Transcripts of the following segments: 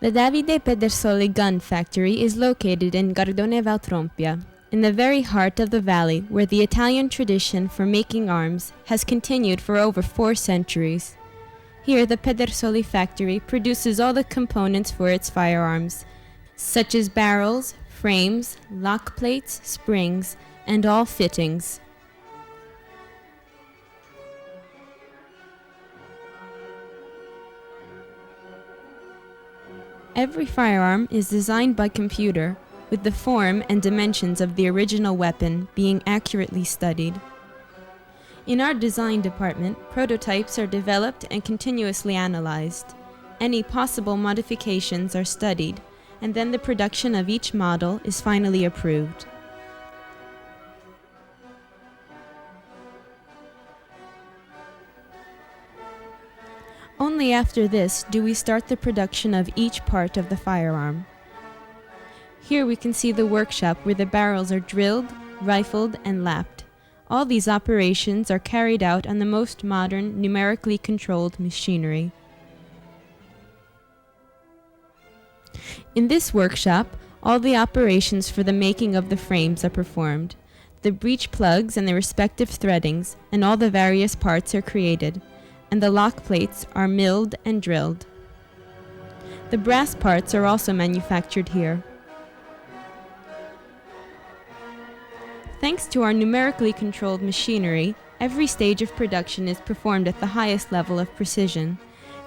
The Davide Pedersoli gun factory is located in Gardone Valtrompia, in the very heart of the valley where the Italian tradition for making arms has continued for over 4 centuries. Here the Pedersoli factory produces all the components for its firearms, such as barrels, frames, lock plates, springs, and all fittings. Every firearm is designed by computer, with the form and dimensions of the original weapon being accurately studied. In our design department, prototypes are developed and continuously analyzed. Any possible modifications are studied, and then the production of each model is finally approved. Only after this do we start the production of each part of the firearm. Here we can see the workshop where the barrels are drilled, rifled, and lapped. All these operations are carried out on the most modern, numerically controlled machinery. In this workshop, all the operations for the making of the frames are performed. The breech plugs and the respective threadings and all the various parts are created, and the lock plates are milled and drilled. The brass parts are also manufactured here. Thanks to our numerically controlled machinery, every stage of production is performed at the highest level of precision,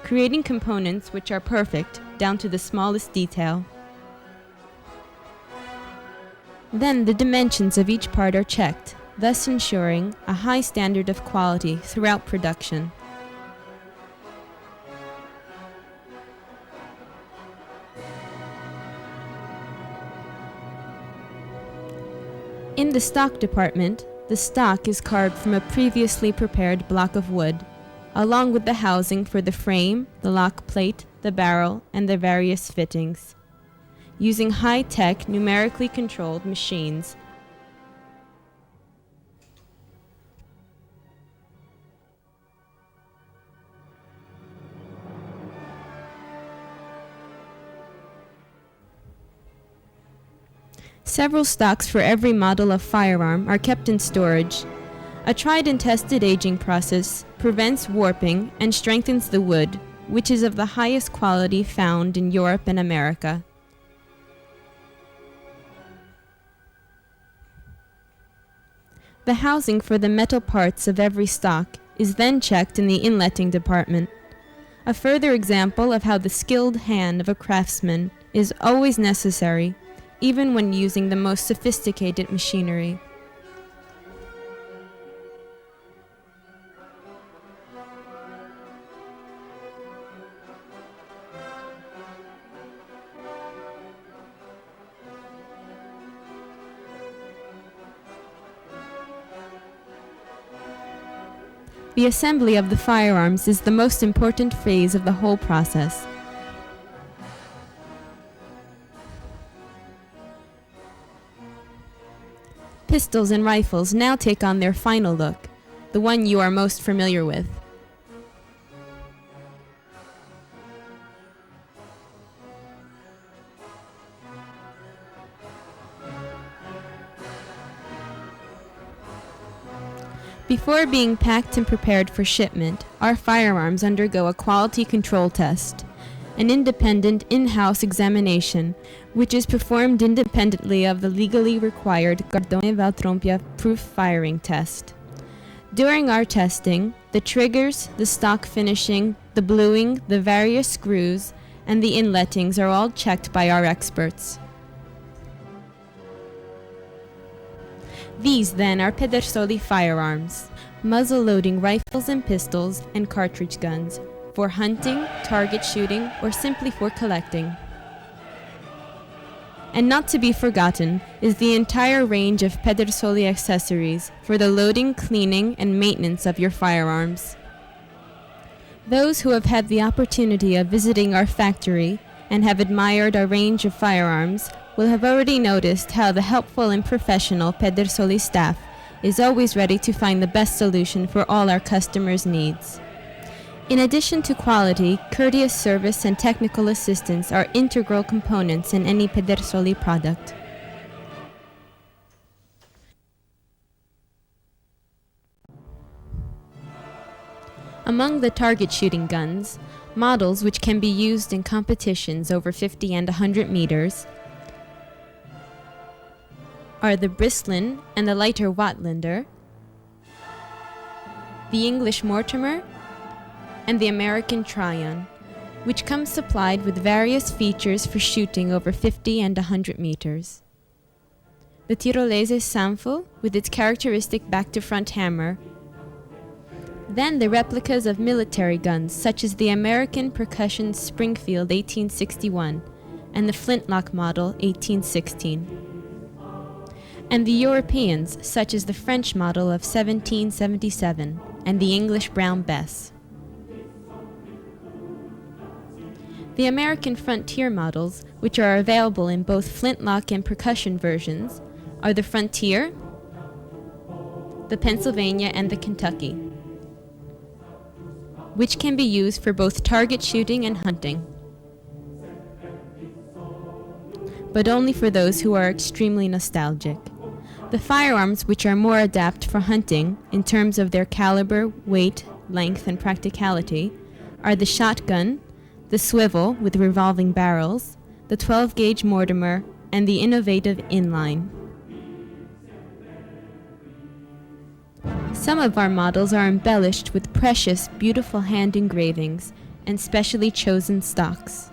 creating components which are perfect down to the smallest detail. Then the dimensions of each part are checked, thus ensuring a high standard of quality throughout production. In the stock department, the stock is carved from a previously prepared block of wood, along with the housing for the frame, the lock plate, the barrel, and the various fittings, using high-tech, numerically controlled machines. Several stocks for every model of firearm are kept in storage. A tried and tested aging process prevents warping and strengthens the wood, which is of the highest quality found in Europe and America. The housing for the metal parts of every stock is then checked in the inletting department. A further example of how the skilled hand of a craftsman is always necessary, even when using the most sophisticated machinery. The assembly of the firearms is the most important phase of the whole process. Pistols and rifles now take on their final look, the one you are most familiar with. Before being packed and prepared for shipment, our firearms undergo a quality control test, an independent in-house examination, which is performed independently of the legally required Gardone Valtrompia proof firing test. During our testing, the triggers, the stock finishing, the bluing, the various screws, and the inlettings are all checked by our experts. These then are Pedersoli firearms, muzzle-loading rifles and pistols and cartridge guns, for hunting, target shooting, or simply for collecting. And not to be forgotten is the entire range of Pedersoli accessories for the loading, cleaning, and maintenance of your firearms. Those who have had the opportunity of visiting our factory and have admired our range of firearms will have already noticed how the helpful and professional Pedersoli staff is always ready to find the best solution for all our customers' needs. In addition to quality, courteous service and technical assistance are integral components in any Pedersoli product. Among the target shooting guns, models which can be used in competitions over 50 and 100 meters are the Brislin and the lighter Watlander, the English Mortimer, and the American Tryon, which comes supplied with various features for shooting over 50 and 100 meters. The Tirolese Sanfo with its characteristic back-to-front hammer. Then the replicas of military guns such as the American Percussion Springfield 1861 and the Flintlock Model 1816. And the Europeans such as the French model of 1777 and the English Brown Bess. The American Frontier models, which are available in both flintlock and percussion versions, are the Frontier, the Pennsylvania, and the Kentucky, which can be used for both target shooting and hunting, but only for those who are extremely nostalgic. The firearms which are more adapted for hunting in terms of their caliber, weight, length, and practicality are the shotgun, the swivel with revolving barrels, the 12-gauge Mortimer, and the innovative inline. Some of our models are embellished with precious, beautiful hand engravings and specially chosen stocks.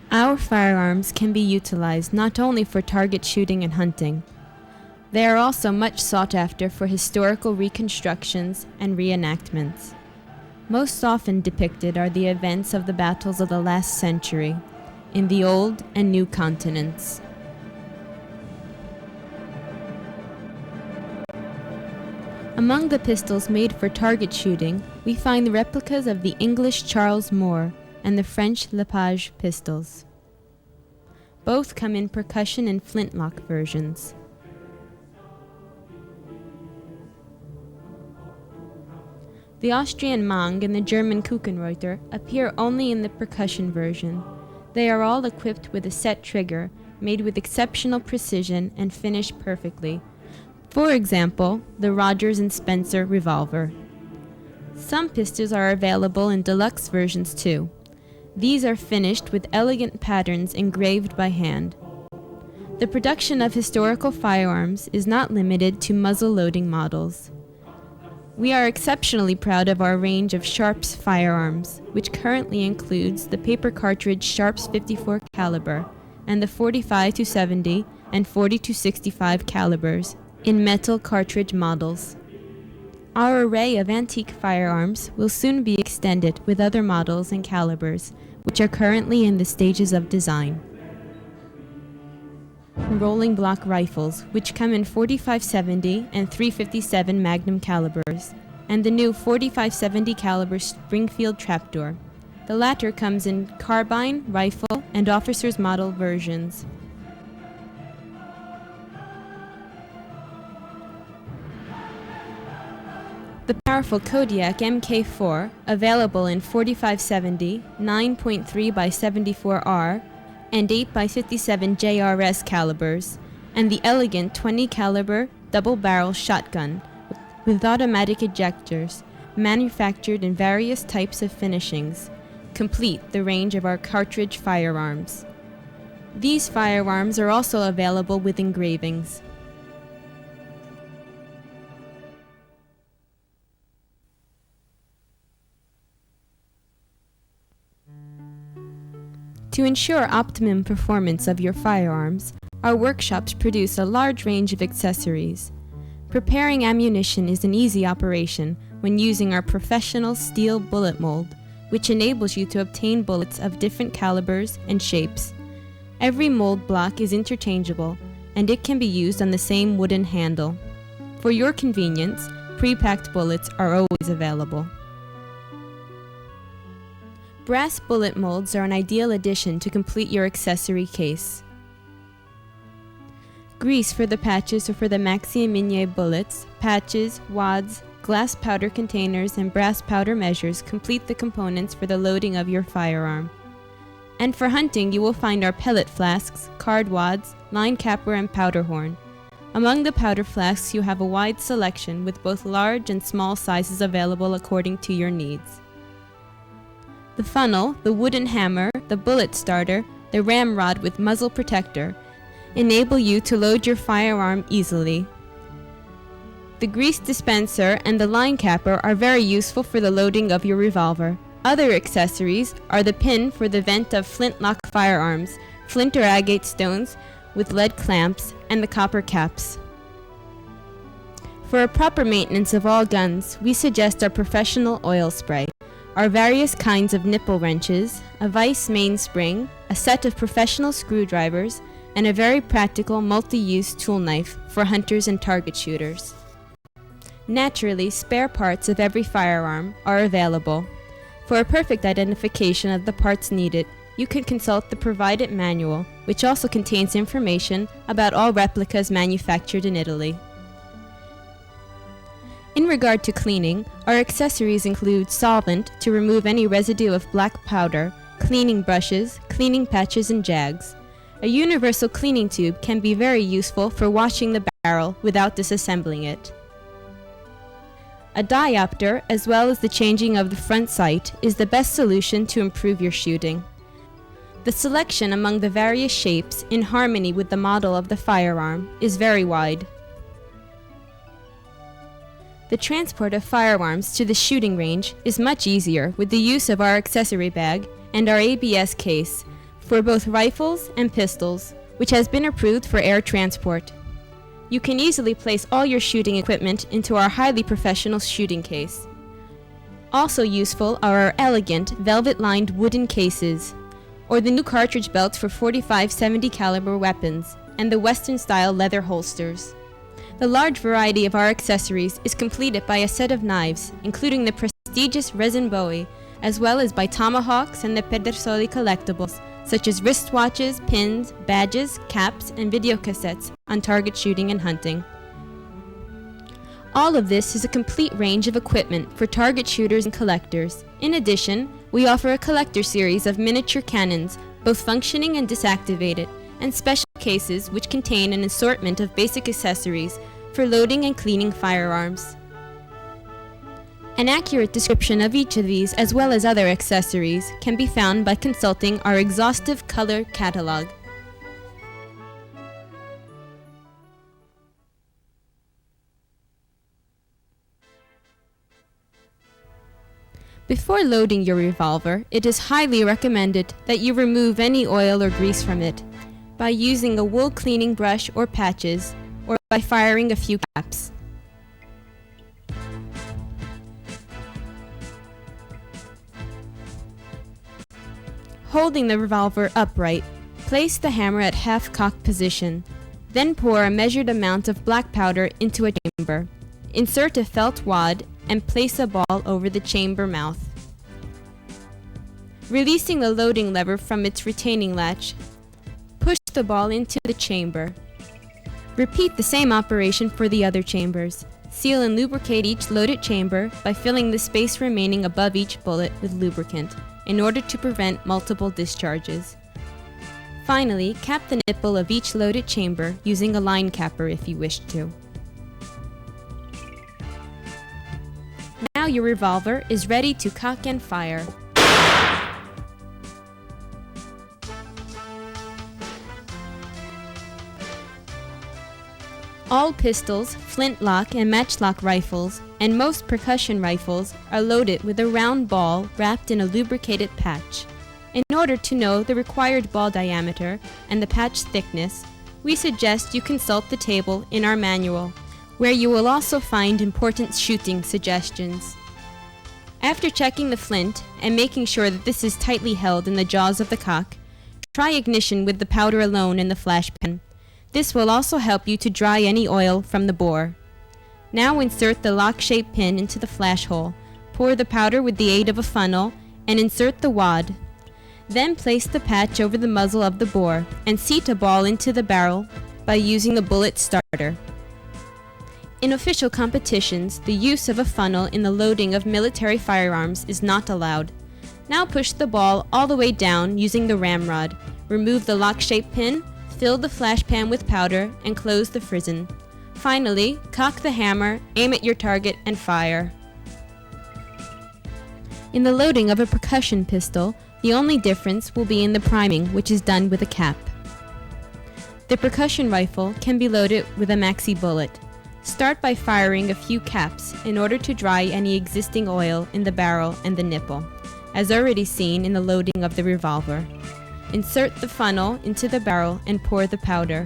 Our firearms can be utilized not only for target shooting and hunting. They are also much sought after for historical reconstructions and reenactments. Most often depicted are the events of the battles of the last century in the old and new continents. Among the pistols made for target shooting, we find the replicas of the English Charles Moore and the French Lepage pistols. Both come in percussion and flintlock versions. The Austrian Mang and the German Kuchenreuter appear only in the percussion version. They are all equipped with a set trigger, made with exceptional precision and finished perfectly. For example, the Rogers and Spencer revolver. Some pistols are available in deluxe versions too. These are finished with elegant patterns engraved by hand. The production of historical firearms is not limited to muzzle-loading models. We are exceptionally proud of our range of Sharps firearms, which currently includes the paper cartridge Sharps 54 caliber and the 45-70 and 40-65 calibers in metal cartridge models. Our array of antique firearms will soon be extended with other models and calibers, which are currently in the stages of design. Rolling block rifles, which come in 45-70 and 357 Magnum calibers, and the new 45-70 caliber Springfield trapdoor. The latter comes in carbine, rifle, and officer's model versions. The powerful Kodiak Mk4, available in 45-70, 9.3 by 74R, and 8 by 57 JRS calibers, and the elegant 20 caliber double-barrel shotgun with automatic ejectors, manufactured in various types of finishings, complete the range of our cartridge firearms. These firearms are also available with engravings. To ensure optimum performance of your firearms, our workshops produce a large range of accessories. Preparing ammunition is an easy operation when using our professional steel bullet mold, which enables you to obtain bullets of different calibers and shapes. Every mold block is interchangeable, and it can be used on the same wooden handle. For your convenience, pre-packed bullets are always available. Brass bullet molds are an ideal addition to complete your accessory case. Grease for the patches or for the Maxi Minier bullets, patches, wads, glass powder containers, and brass powder measures complete the components for the loading of your firearm. And for hunting, you will find our pellet flasks, card wads, line capper, and powder horn. Among the powder flasks, you have a wide selection with both large and small sizes available according to your needs. The funnel, the wooden hammer, the bullet starter, the ramrod with muzzle protector enable you to load your firearm easily. The grease dispenser and the line capper are very useful for the loading of your revolver. Other accessories are the pin for the vent of flintlock firearms, flint or agate stones with lead clamps, and the copper caps. For a proper maintenance of all guns, we suggest our professional oil spray, our various kinds of nipple wrenches, a vise mainspring, a set of professional screwdrivers, and a very practical multi-use tool knife for hunters and target shooters. Naturally, spare parts of every firearm are available. For a perfect identification of the parts needed, you can consult the provided manual, which also contains information about all replicas manufactured in Italy. In regard to cleaning, our accessories include solvent to remove any residue of black powder, cleaning brushes, cleaning patches, and jags. A universal cleaning tube can be very useful for washing the barrel without disassembling it. A diopter, as well as the changing of the front sight, is the best solution to improve your shooting. The selection among the various shapes, in harmony with the model of the firearm, is very wide. The transport of firearms to the shooting range is much easier with the use of our accessory bag and our ABS case for both rifles and pistols, which has been approved for air transport. You can easily place all your shooting equipment into our highly professional shooting case. Also useful are our elegant velvet-lined wooden cases, or the new cartridge belts for .45-70 caliber weapons, and the Western-style leather holsters. The large variety of our accessories is completed by a set of knives, including the prestigious resin bowie, as well as by tomahawks and the Pedersoli collectibles, such as wristwatches, pins, badges, caps, and videocassettes on target shooting and hunting. All of this is a complete range of equipment for target shooters and collectors. In addition, we offer a collector series of miniature cannons, both functioning and disactivated, and special cases which contain an assortment of basic accessories for loading and cleaning firearms. An accurate description of each of these, as well as other accessories, can be found by consulting our exhaustive color catalog. Before loading your revolver, it is highly recommended that you remove any oil or grease from it by using a wool cleaning brush or patches, or by firing a few caps. Holding the revolver upright, place the hammer at half-cocked position. Then pour a measured amount of black powder into a chamber. Insert a felt wad and place a ball over the chamber mouth. Releasing the loading lever from its retaining latch, push the ball into the chamber. Repeat the same operation for the other chambers. Seal and lubricate each loaded chamber by filling the space remaining above each bullet with lubricant, in order to prevent multiple discharges. Finally, cap the nipple of each loaded chamber using a line capper if you wish to. Now your revolver is ready to cock and fire. All pistols, flintlock, and matchlock rifles, and most percussion rifles are loaded with a round ball wrapped in a lubricated patch. In order to know the required ball diameter and the patch thickness, we suggest you consult the table in our manual, where you will also find important shooting suggestions. After checking the flint and making sure that this is tightly held in the jaws of the cock, try ignition with the powder alone in the flash pan. This will also help you to dry any oil from the bore. Now insert the lock-shaped pin into the flash hole. Pour the powder with the aid of a funnel and insert the wad. Then place the patch over the muzzle of the bore and seat a ball into the barrel by using the bullet starter. In official competitions, the use of a funnel in the loading of military firearms is not allowed. Now push the ball all the way down using the ramrod. Remove the lock-shaped pin, fill the flash pan with powder, and close the frizzen. Finally, cock the hammer, aim at your target, and fire. In the loading of a percussion pistol, the only difference will be in the priming, which is done with a cap. The percussion rifle can be loaded with a maxi bullet. Start by firing a few caps in order to dry any existing oil in the barrel and the nipple, as already seen in the loading of the revolver. Insert the funnel into the barrel and pour the powder.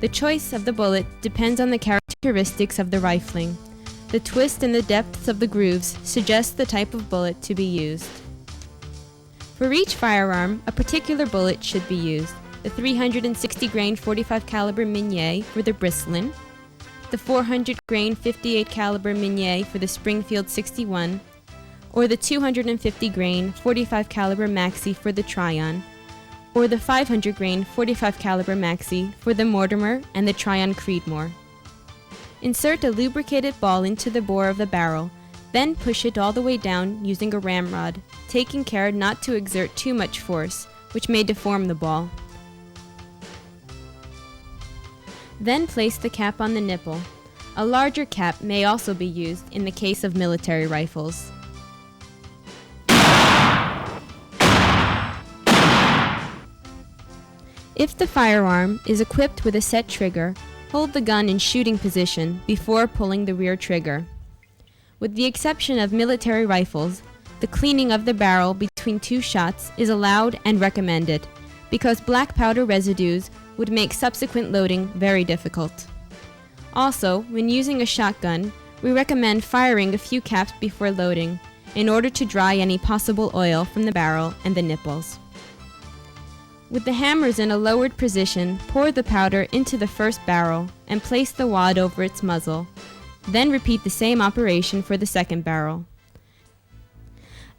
The choice of the bullet depends on the characteristics of the rifling. The twist and the depths of the grooves suggest the type of bullet to be used. For each firearm, a particular bullet should be used. The 360 grain 45 caliber Minié for the Brislin, the 400 grain 58 caliber Minié for the Springfield 61, or the 250 grain 45 caliber Maxi for the Tryon, or the 500 grain 45 caliber Maxi for the Mortimer and the Tryon Creedmoor. Insert a lubricated ball into the bore of the barrel, then push it all the way down using a ramrod, taking care not to exert too much force, which may deform the ball. Then place the cap on the nipple. A larger cap may also be used in the case of military rifles. If the firearm is equipped with a set trigger, hold the gun in shooting position before pulling the rear trigger. With the exception of military rifles, the cleaning of the barrel between two shots is allowed and recommended, because black powder residues would make subsequent loading very difficult. Also, when using a shotgun, we recommend firing a few caps before loading, in order to dry any possible oil from the barrel and the nipples. With the hammers in a lowered position, pour the powder into the first barrel and place the wad over its muzzle. Then repeat the same operation for the second barrel.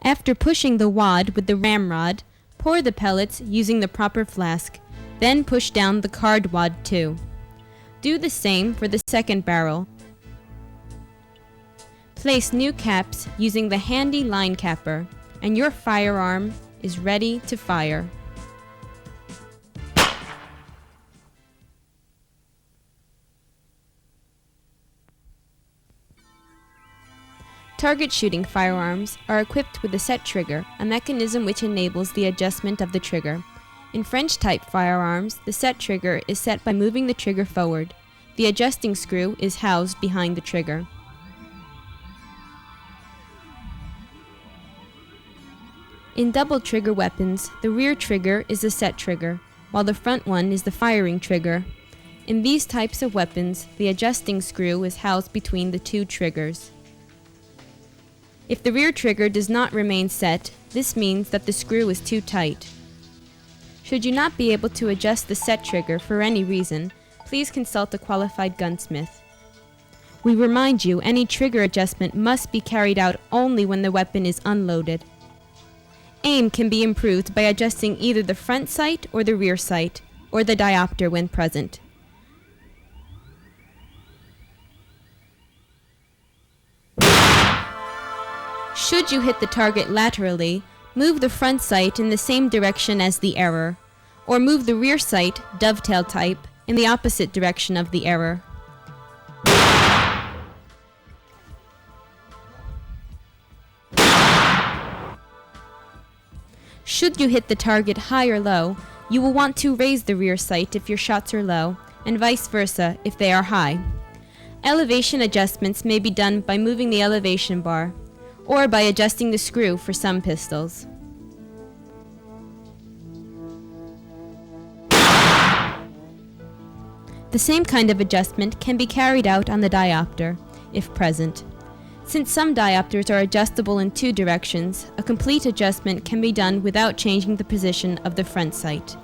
After pushing the wad with the ramrod, pour the pellets using the proper flask, then push down the card wad too. Do the same for the second barrel. Place new caps using the handy line capper, and your firearm is ready to fire. Target shooting firearms are equipped with a set trigger, a mechanism which enables the adjustment of the trigger. In French-type firearms, the set trigger is set by moving the trigger forward. The adjusting screw is housed behind the trigger. In double trigger weapons, the rear trigger is the set trigger, while the front one is the firing trigger. In these types of weapons, the adjusting screw is housed between the two triggers. If the rear trigger does not remain set, this means that the screw is too tight. Should you not be able to adjust the set trigger for any reason, please consult a qualified gunsmith. We remind you any trigger adjustment must be carried out only when the weapon is unloaded. Aim can be improved by adjusting either the front sight or the rear sight, or the diopter when present. Should you hit the target laterally, move the front sight in the same direction as the error, or move the rear sight, dovetail type, in the opposite direction of the error. Should you hit the target high or low, you will want to raise the rear sight if your shots are low, and vice versa if they are high. Elevation adjustments may be done by moving the elevation bar, or by adjusting the screw for some pistols. The same kind of adjustment can be carried out on the diopter, if present. Since some diopters are adjustable in two directions, a complete adjustment can be done without changing the position of the front sight.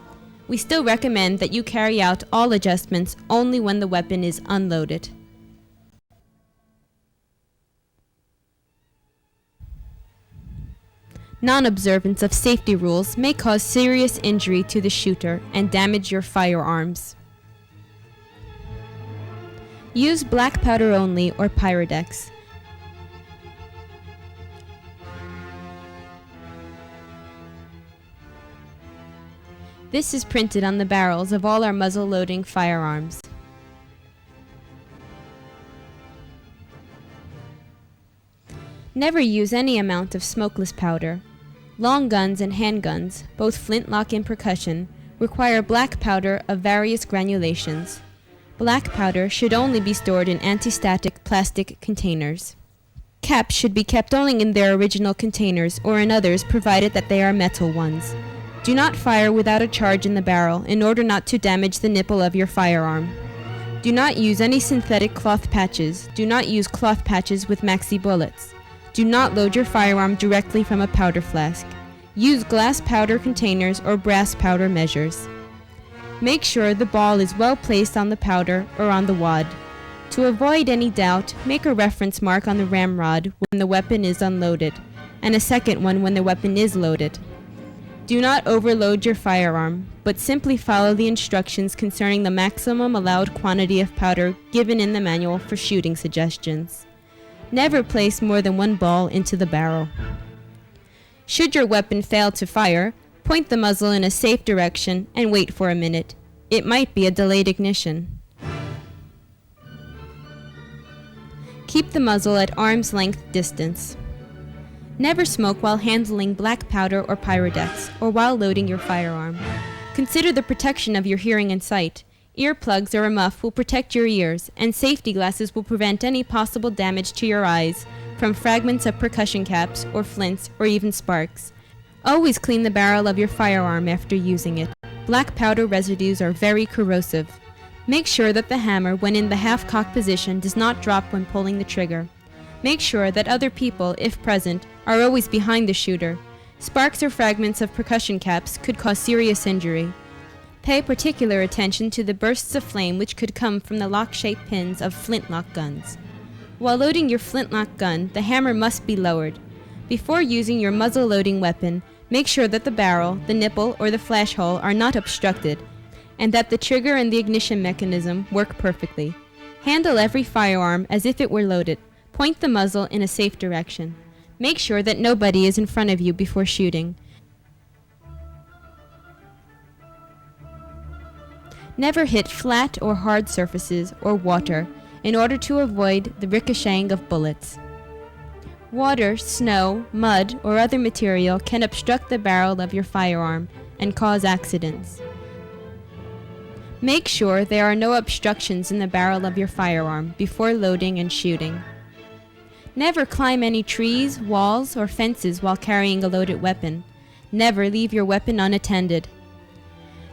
We still recommend that you carry out all adjustments only when the weapon is unloaded. Non-observance of safety rules may cause serious injury to the shooter and damage your firearms. Use black powder only or Pyrodex. This is printed on the barrels of all our muzzle-loading firearms. Never use any amount of smokeless powder. Long guns and handguns, both flintlock and percussion, require black powder of various granulations. Black powder should only be stored in anti-static plastic containers. Caps should be kept only in their original containers or in others provided that they are metal ones. Do not fire without a charge in the barrel in order not to damage the nipple of your firearm. Do not use any synthetic cloth patches. Do not use cloth patches with maxi bullets. Do not load your firearm directly from a powder flask. Use glass powder containers or brass powder measures. Make sure the ball is well placed on the powder or on the wad. To avoid any doubt, make a reference mark on the ramrod when the weapon is unloaded, and a second one when the weapon is loaded. Do not overload your firearm, but simply follow the instructions concerning the maximum allowed quantity of powder given in the manual for shooting suggestions. Never place more than one ball into the barrel. Should your weapon fail to fire, point the muzzle in a safe direction and wait for a minute. It might be a delayed ignition. Keep the muzzle at arm's length distance. Never smoke while handling black powder or Pyrodex, or while loading your firearm. Consider the protection of your hearing and sight. Earplugs or a muff will protect your ears, and safety glasses will prevent any possible damage to your eyes from fragments of percussion caps or flints or even sparks. Always clean the barrel of your firearm after using it. Black powder residues are very corrosive. Make sure that the hammer, when in the half-cock position, does not drop when pulling the trigger. Make sure that other people, if present, are always behind the shooter. Sparks or fragments of percussion caps could cause serious injury. Pay particular attention to the bursts of flame which could come from the lock-shaped pins of flintlock guns. While loading your flintlock gun, the hammer must be lowered. Before using your muzzle-loading weapon, make sure that the barrel, the nipple, or the flash hole are not obstructed, and that the trigger and the ignition mechanism work perfectly. Handle every firearm as if it were loaded. Point the muzzle in a safe direction. Make sure that nobody is in front of you before shooting. Never hit flat or hard surfaces or water in order to avoid the ricocheting of bullets. Water, snow, mud, or other material can obstruct the barrel of your firearm and cause accidents. Make sure there are no obstructions in the barrel of your firearm before loading and shooting. Never climb any trees, walls, or fences while carrying a loaded weapon. Never leave your weapon unattended.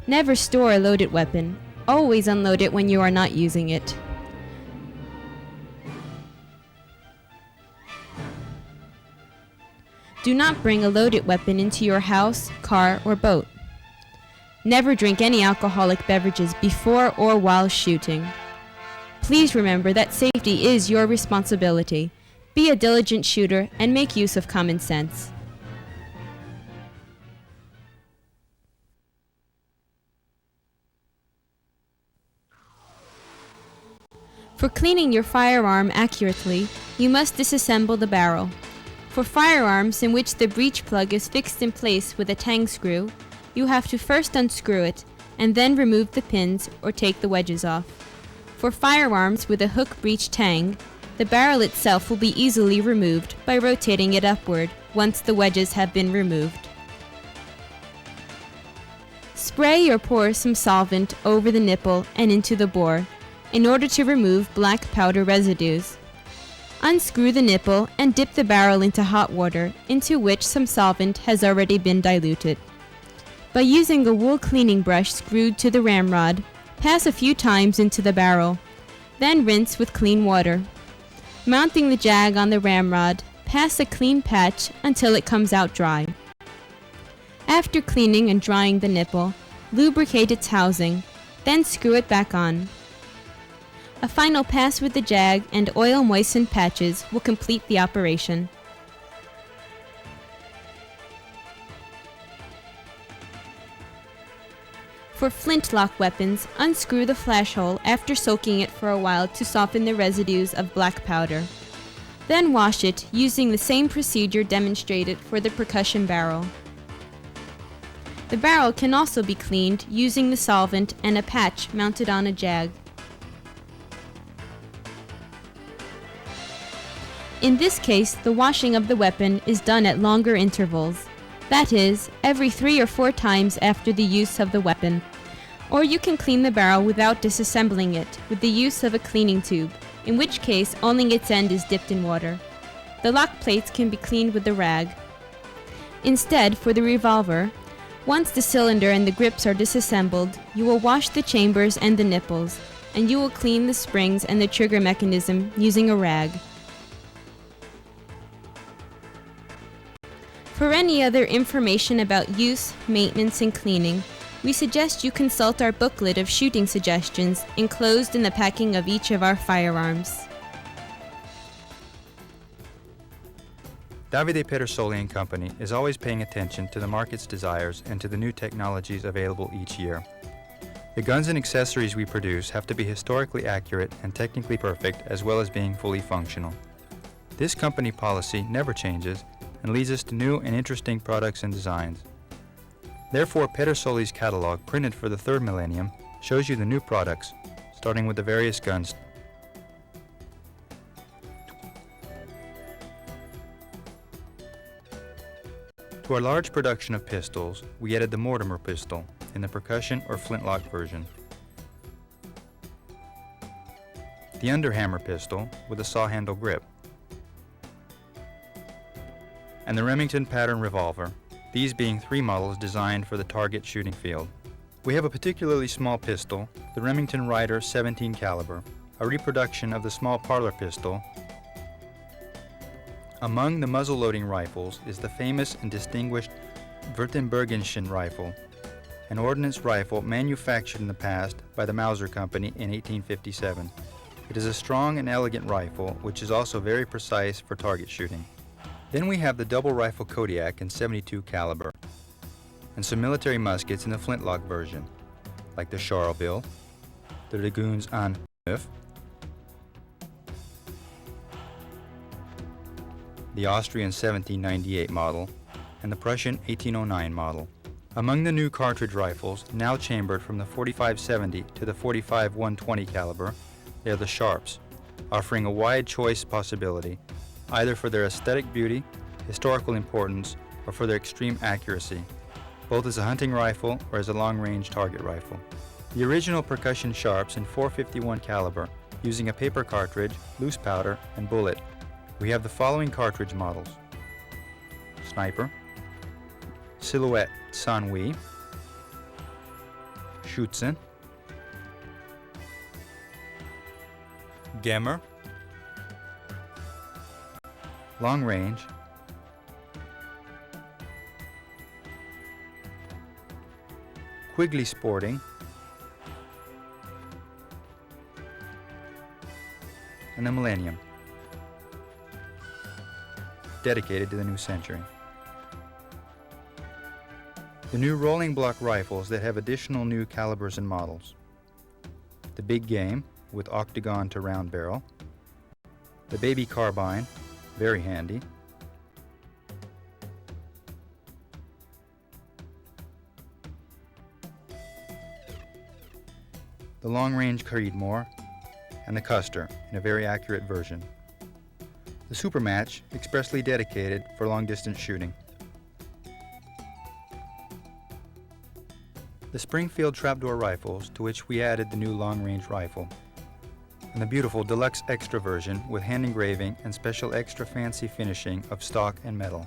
Never store a loaded weapon. Always unload it when you are not using it. Do not bring a loaded weapon into your house, car, or boat. Never drink any alcoholic beverages before or while shooting. Please remember that safety is your responsibility. Be a diligent shooter and make use of common sense. For cleaning your firearm accurately, you must disassemble the barrel. For firearms in which the breech plug is fixed in place with a tang screw, you have to first unscrew it and then remove the pins or take the wedges off. For firearms with a hook breech tang, the barrel itself will be easily removed by rotating it upward once the wedges have been removed. Spray or pour some solvent over the nipple and into the bore in order to remove black powder residues. Unscrew the nipple and dip the barrel into hot water into which some solvent has already been diluted. By using a wool cleaning brush screwed to the ramrod, pass a few times into the barrel, then rinse with clean water. Mounting the jag on the ramrod, pass a clean patch until it comes out dry. After cleaning and drying the nipple, lubricate its housing, then screw it back on. A final pass with the jag and oil-moistened patches will complete the operation. For flintlock weapons, unscrew the flash hole after soaking it for a while to soften the residues of black powder. Then wash it using the same procedure demonstrated for the percussion barrel. The barrel can also be cleaned using the solvent and a patch mounted on a jag. In this case, the washing of the weapon is done at longer intervals. That is, every 3 or 4 times after the use of the weapon. Or you can clean the barrel without disassembling it with the use of a cleaning tube, in which case only its end is dipped in water. The lock plates can be cleaned with a rag. Instead, for the revolver, once the cylinder and the grips are disassembled, you will wash the chambers and the nipples, and you will clean the springs and the trigger mechanism using a rag. For any other information about use, maintenance, and cleaning, we suggest you consult our booklet of shooting suggestions enclosed in the packing of each of our firearms. Davide Pedersoli and Company is always paying attention to the market's desires and to the new technologies available each year. The guns and accessories we produce have to be historically accurate and technically perfect, as well as being fully functional. This company policy never changes and leads us to new and interesting products and designs. Therefore, Pedersoli's catalog, printed for the 3rd millennium, shows you the new products, starting with the various guns. To our large production of pistols, we added the Mortimer pistol in the percussion or flintlock version, the Underhammer pistol with a saw handle grip, and the Remington pattern revolver, these being 3 models designed for the target shooting field. We have a particularly small pistol, the Remington Ryder 17 caliber, a reproduction of the small parlor pistol. Among the muzzle-loading rifles is the famous and distinguished Württembergischen rifle, an ordnance rifle manufactured in the past by the Mauser Company in 1857. It is a strong and elegant rifle, which is also very precise for target shooting. Then we have the double rifle Kodiak in 72 caliber, and some military muskets in the flintlock version, like the Charleville, the Dragoons en Neuf, the Austrian 1798 model, and the Prussian 1809 model. Among the new cartridge rifles, now chambered from the 45-70 to the 45-120 caliber, they are the Sharps, offering a wide choice possibility, either for their aesthetic beauty, historical importance, or for their extreme accuracy, both as a hunting rifle or as a long-range target rifle. The original percussion Sharps in 451 caliber, using a paper cartridge, loose powder, and bullet. We have the following cartridge models: Sniper, Silhouette Sanui, Schützen, Gemmer, Long Range, Quigley Sporting, and the Millennium, dedicated to the new century. The new rolling block rifles that have additional new calibers and models: the Big Game with octagon to round barrel, the Baby Carbine, very handy, the long-range Creedmoor, and the Custer in a very accurate version. The Supermatch, expressly dedicated for long-distance shooting. The Springfield trapdoor rifles, to which we added the new long-range rifle, and the beautiful Deluxe Extra version with hand engraving and special extra fancy finishing of stock and metal.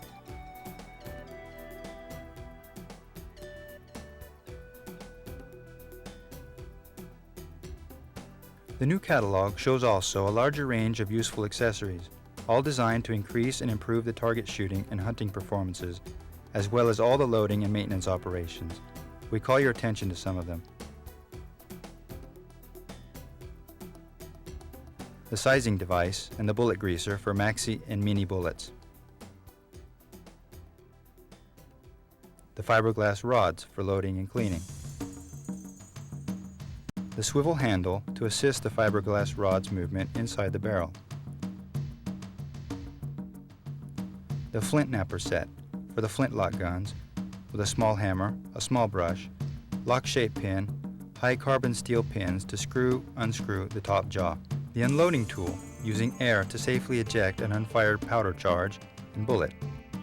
The new catalog shows also a larger range of useful accessories, all designed to increase and improve the target shooting and hunting performances, as well as all the loading and maintenance operations. We call your attention to some of them. The sizing device and the bullet greaser for maxi and mini bullets. The fiberglass rods for loading and cleaning. the swivel handle to assist the fiberglass rod's movement inside the barrel, the flint napper set for the flintlock guns with a small hammer, a small brush, lock-shaped pin, high carbon steel pins to screw, unscrew the top jaw, the unloading tool using air to safely eject an unfired powder charge and bullet,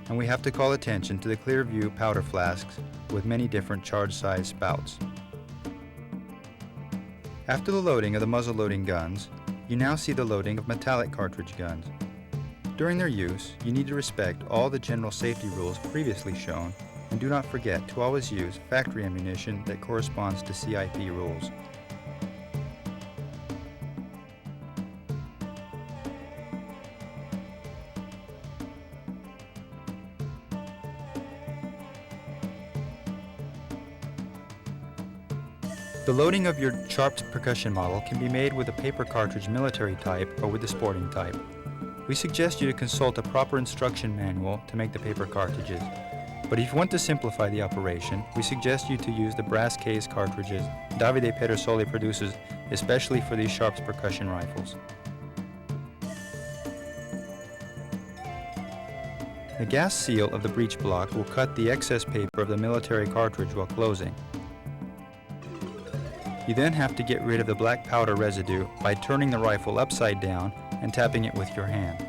and we have to call attention to the clear view powder flasks with many different charge size spouts. After the loading of the muzzle loading guns, you now see the loading of metallic cartridge guns. During their use, you need to respect all the general safety rules previously shown, and do not forget to always use factory ammunition that corresponds to CIP rules. The loading of your Sharps percussion model can be made with a paper cartridge military type or with the sporting type. We suggest you to consult a proper instruction manual to make the paper cartridges. But if you want to simplify the operation, we suggest you to use the brass case cartridges Davide Pedersoli produces especially for these Sharps percussion rifles. The gas seal of the breech block will cut the excess paper of the military cartridge while closing. You then have to get rid of the black powder residue by turning the rifle upside down and tapping it with your hand.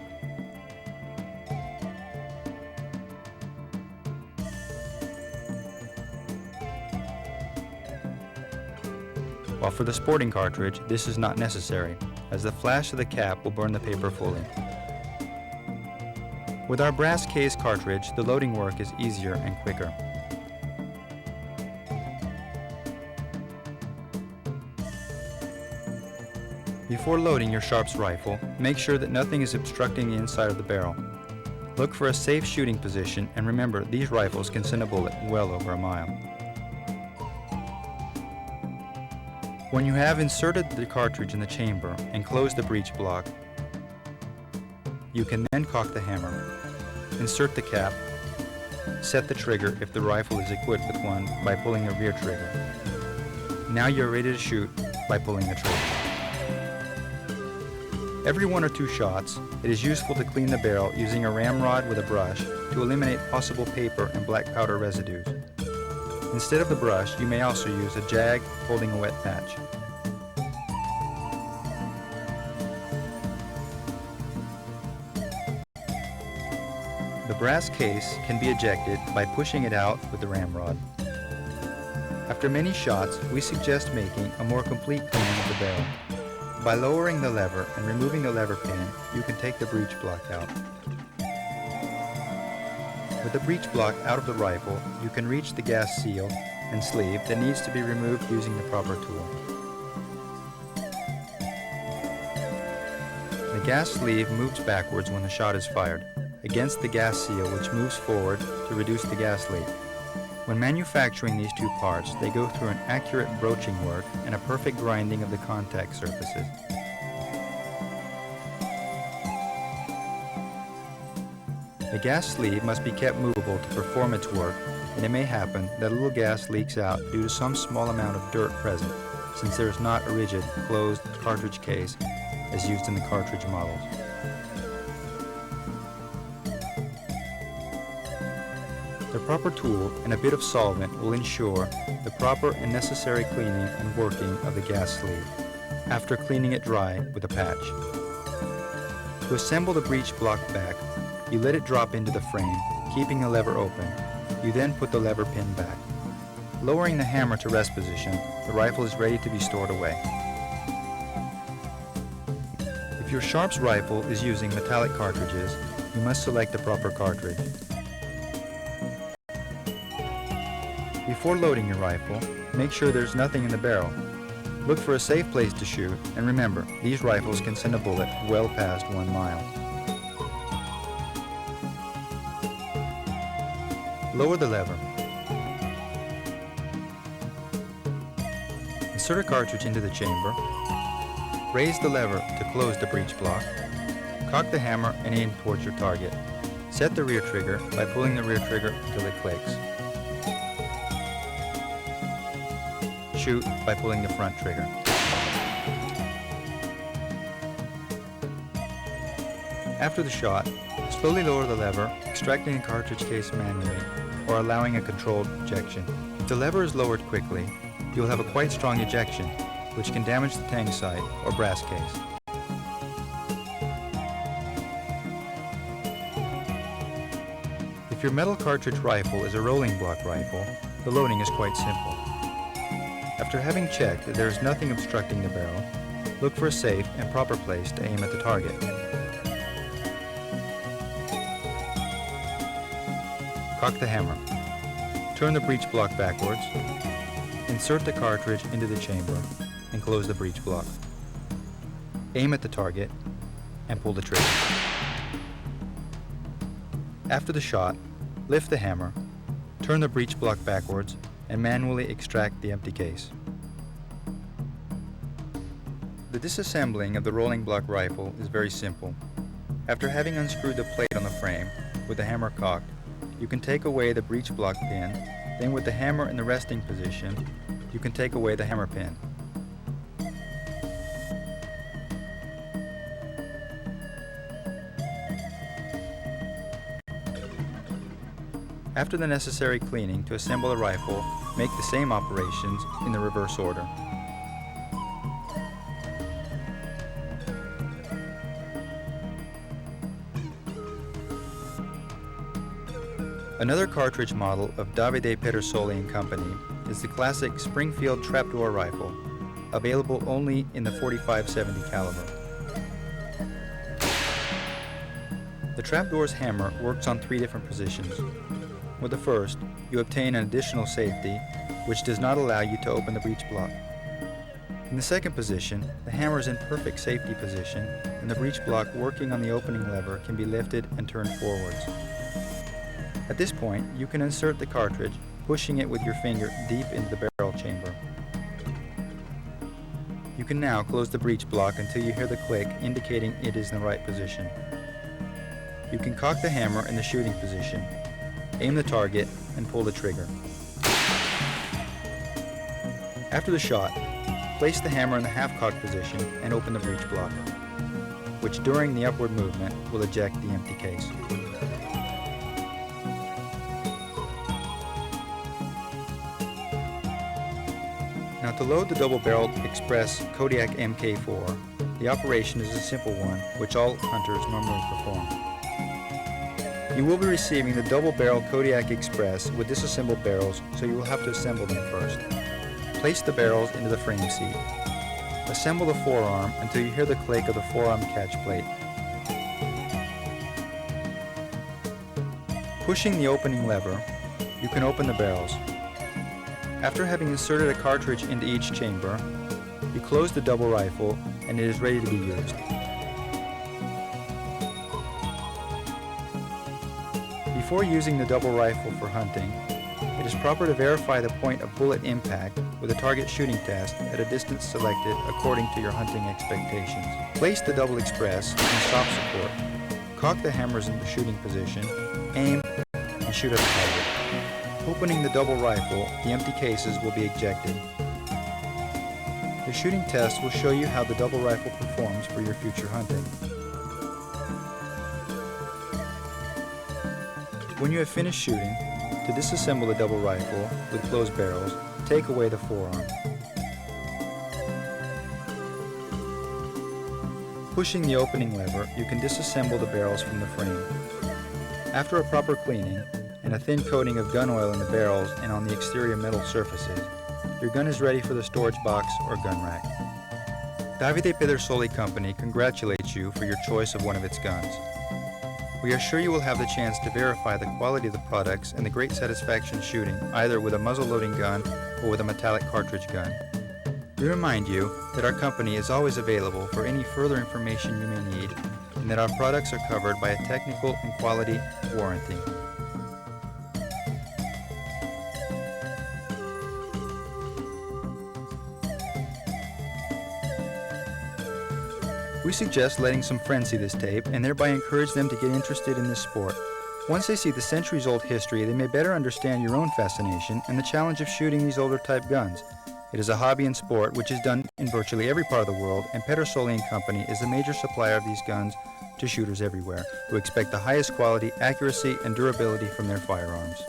While for the sporting cartridge, this is not necessary, as the flash of the cap will burn the paper fully. With our brass case cartridge, the loading work is easier and quicker. Before loading your Sharps rifle, make sure that nothing is obstructing the inside of the barrel. Look for a safe shooting position, and remember, these rifles can send a bullet well over a mile. When you have inserted the cartridge in the chamber and closed the breech block, you can then cock the hammer, insert the cap, set the trigger if the rifle is equipped with one by pulling the rear trigger. Now you're ready to shoot by pulling the trigger. Every 1 or 2 shots, it is useful to clean the barrel using a ramrod with a brush to eliminate possible paper and black powder residues. Instead of the brush, you may also use a jag holding a wet patch. The brass case can be ejected by pushing it out with the ramrod. After many shots, we suggest making a more complete cleaning of the barrel. By lowering the lever and removing the lever pin, you can take the breech block out. With the breech block out of the rifle, you can reach the gas seal and sleeve that needs to be removed using the proper tool. The gas sleeve moves backwards when the shot is fired, against the gas seal, which moves forward to reduce the gas leak. When manufacturing these two parts, they go through an accurate broaching work and a perfect grinding of the contact surfaces. The gas sleeve must be kept movable to perform its work, and it may happen that a little gas leaks out due to some small amount of dirt present, since there is not a rigid, closed cartridge case as used in the cartridge models. The proper tool and a bit of solvent will ensure the proper and necessary cleaning and working of the gas sleeve, after cleaning it dry with a patch. To assemble the breech block back, you let it drop into the frame, keeping the lever open. You then put the lever pin back. Lowering the hammer to rest position, the rifle is ready to be stored away. If your Sharps rifle is using metallic cartridges, you must select the proper cartridge. Before loading your rifle, make sure there's nothing in the barrel. Look for a safe place to shoot, and remember, these rifles can send a bullet well past 1 mile. Lower the lever. Insert a cartridge into the chamber. Raise the lever to close the breech block. Cock the hammer and aim towards your target. Set the rear trigger by pulling the rear trigger until it clicks. Shoot by pulling the front trigger. After the shot, slowly lower the lever, extracting the cartridge case manually, or allowing a controlled ejection. If the lever is lowered quickly, you will have a quite strong ejection, which can damage the tang sight or brass case. If your metal cartridge rifle is a rolling block rifle, the loading is quite simple. After having checked that there is nothing obstructing the barrel, look for a safe and proper place to aim at the target. Cock the hammer. Turn the breech block backwards. Insert the cartridge into the chamber and close the breech block. Aim at the target and pull the trigger. After the shot, lift the hammer, turn the breech block backwards, and manually extract the empty case. The disassembling of the rolling block rifle is very simple. After having unscrewed the plate on the frame with the hammer cocked, you can take away the breech block pin, then with the hammer in the resting position, you can take away the hammer pin. After the necessary cleaning to assemble the rifle, make the same operations in the reverse order. Another cartridge model of Davide Pedersoli and Company is the classic Springfield trapdoor rifle, available only in the 45-70 caliber. The trapdoor's hammer works on 3 different positions. With the first, you obtain an additional safety, which does not allow you to open the breech block. In the second position, the hammer is in perfect safety position, and the breech block working on the opening lever can be lifted and turned forwards. At this point, you can insert the cartridge, pushing it with your finger deep into the barrel chamber. You can now close the breech block until you hear the click indicating it is in the right position. You can cock the hammer in the shooting position, aim the target, and pull the trigger. After the shot, place the hammer in the half-cocked position and open the breech block, which during the upward movement will eject the empty case. Now to load the double-barreled Express Kodiak MK4, the operation is a simple one which all hunters normally perform. You will be receiving the double-barrel Kodiak Express with disassembled barrels, so you will have to assemble them first. Place the barrels into the frame seat. Assemble the forearm until you hear the click of the forearm catch plate. Pushing the opening lever, you can open the barrels. After having inserted a cartridge into each chamber, you close the double rifle and it is ready to be used. Before using the double rifle for hunting, it is proper to verify the point of bullet impact with a target shooting test at a distance selected according to your hunting expectations. Place the double express in stop support, cock the hammers in the shooting position, aim, and shoot at the target. Opening the double rifle, the empty cases will be ejected. The shooting test will show you how the double rifle performs for your future hunting. When you have finished shooting, to disassemble the double rifle with closed barrels, take away the forearm. Pushing the opening lever, you can disassemble the barrels from the frame. After a proper cleaning, and a thin coating of gun oil in the barrels and on the exterior metal surfaces, your gun is ready for the storage box or gun rack. Davide Pedersoli Company congratulates you for your choice of one of its guns. We are sure you will have the chance to verify the quality of the products and the great satisfaction shooting either with a muzzle-loading gun or with a metallic cartridge gun. We remind you that our company is always available for any further information you may need and that our products are covered by a technical and quality warranty. We suggest letting some friends see this tape and thereby encourage them to get interested in this sport. Once they see the centuries-old history, they may better understand your own fascination and the challenge of shooting these older type guns. It is a hobby and sport which is done in virtually every part of the world, and Pedersoli & Company is a major supplier of these guns to shooters everywhere who expect the highest quality, accuracy, and durability from their firearms.